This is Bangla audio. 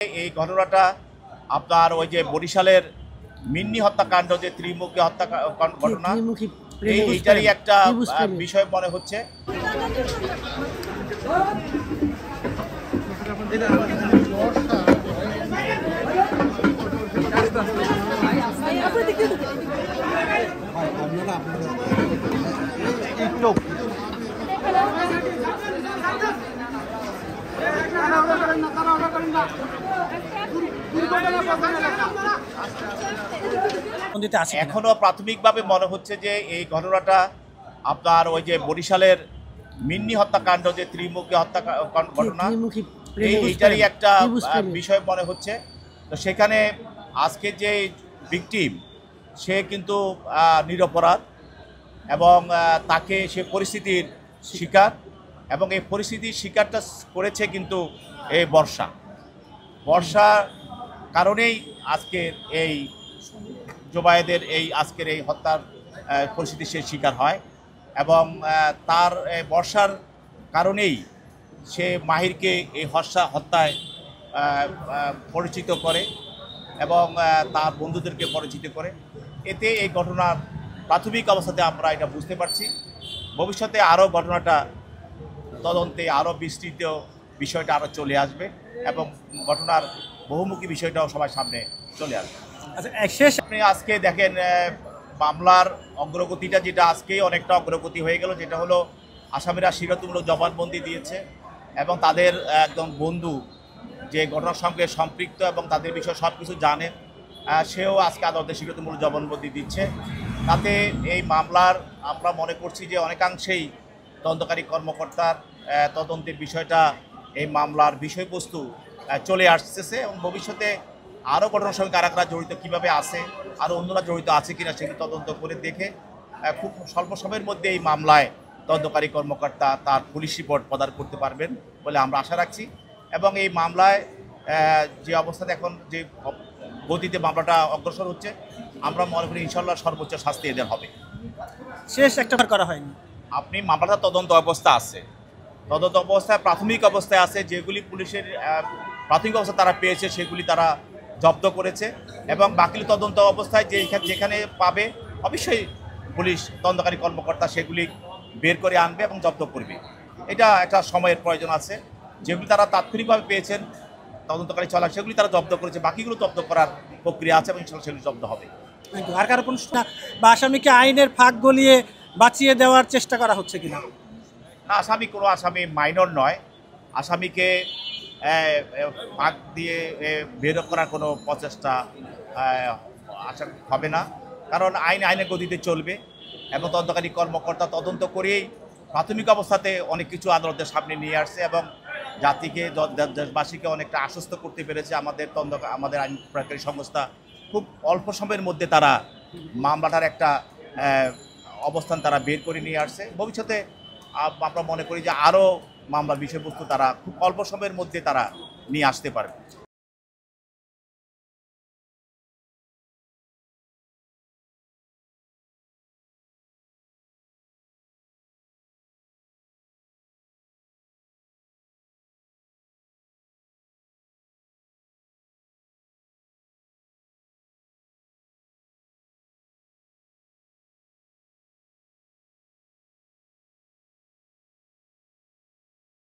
এই ঘটনাটা আপনার ওই যে বরিশালের মিন্নি হত্যাকাণ্ড, যে ত্রিমুখী হত্যা ঘটনা, এইটারই একটা বিষয় মনে হচ্ছে। এখনো প্রাথমিকভাবে মনে হচ্ছে যে এই ঘটনাটা আপনার ওই যে বরিশালের মিন্নি হত্যাকাণ্ড, যে ত্রিমুখী হত্যা ঘটনা, এইটারই একটা বিষয় মনে হচ্ছে। তো সেখানে আজকে যে ভিকটিম, সে কিন্তু নিরপরাধ এবং তাকে সে পরিস্থিতির শিকার, এবং এই পরিস্থিতির শিকারটা করেছে কিন্তু এই বর্ষার কারণেই আজকের এই জোবায়েদের আজকের এই হত্যার পরিস্থিতির সে শিকার হয়। এবং তার বর্ষার কারণেই সে মাহিরকে এই হত্যায় পরিচিত করে এবং তার বন্ধুদেরকে পরিচিত করে। এতে এই ঘটনার প্রাথমিক অবস্থাতে আমরা এটা বুঝতে পারছি। ভবিষ্যতে আরও ঘটনাটা তদন্তে আরও বিস্তৃত বিষয়টা আরও চলে আসবে এবং ঘটনার বহুমুখী বিষয়টাও সবার সামনে চলে আসবে। শেষ আপনি আজকে দেখেন মামলার অগ্রগতিটা, যেটা আজকেই অনেকটা অগ্রগতি হয়ে গেল, যেটা হলো আসামিরা স্বীকারোক্তিমূলক জবানবন্দি দিয়েছে এবং তাদের একদম বন্ধু যে ঘটনার সঙ্গে সম্পৃক্ত এবং তাদের বিষয়ে সব কিছু জানে, সেও আজকে আদালতে স্বীকারোক্তিমূলক জবানবন্দি দিচ্ছে। তাতে এই মামলার আমরা মনে করছি যে অনেকাংশেই তদন্তকারী কর্মকর্তার তদন্তের বিষয়টা, এই মামলার বিষয়বস্তু চলে আসতেছে এবং ভবিষ্যতে আরও ঘটনার সঙ্গে কারা কারা জড়িত, কীভাবে আছে, আরও অন্যরা জড়িত আছে কিনা সেগুলো তদন্ত করে দেখে খুব স্বল্প সময়ের মধ্যে এই মামলায় তদন্তকারী কর্মকর্তা তার পুলিশ রিপোর্ট প্রদান করতে পারবেন বলে আমরা আশা রাখছি। এবং এই মামলায় যে অবস্থাতে এখন যে গতিতে মামলাটা অগ্রসর হচ্ছে, আমরা মনে করি ইনশাল্লাহ সর্বোচ্চ শাস্তি এদের হবে। শেষ একটা করা হয়নি, আপনি মামলাটা তদন্ত অবস্থা আছে, তদন্ত অবস্থায় প্রাথমিক অবস্থায় আছে, যেগুলি পুলিশের প্রাথমিক অবস্থা তারা পেয়েছে সেগুলি তারা জব্দ করেছে এবং বাকি তদন্ত অবস্থায় যেখানে পাবে অবশ্যই পুলিশ তদন্তকারী কর্মকর্তা সেগুলি বের করে আনবে এবং জব্দ করবে। এটা একটা সময়ের প্রয়োজন আছে। যেগুলি তারা তাৎক্ষণিকভাবে পেয়েছেন তদন্তকারী চলা, সেগুলি তারা জব্দ করেছে, বাকিগুলো জব্দ করার প্রক্রিয়া আছে এবং সেগুলি জব্দ হবে। আর কারো কোনো বা আসামিকে আইনের ফাঁক গলিয়ে বাঁচিয়ে দেওয়ার চেষ্টা করা হচ্ছে কিনা? না, কোনো আসামি মাইনর নয়। আসামিকে ফাঁক দিয়ে বের করার কোনো প্রচেষ্টা আশা হবে না, কারণ আইনের গতিতে চলবে এবং তদন্তকারী কর্মকর্তা তদন্ত করেই প্রাথমিক অবস্থাতে অনেক কিছু আদালতের সামনে নিয়ে আসছে এবং জাতিকে, দেশবাসীকে অনেকটা আশ্বস্ত করতে পেরেছে। আমাদের আইন প্রয়োগকারী সংস্থা খুব অল্প সময়ের মধ্যে তারা মামলাটার একটা অবস্থান তারা বের করে নিয়ে আসছে। ভবিষ্যতে আমরা মনে করি যে আরও মামলার বিষয়বস্তু তারা খুব অল্প সময়ের মধ্যে তারা নিয়ে আসতে পারবে।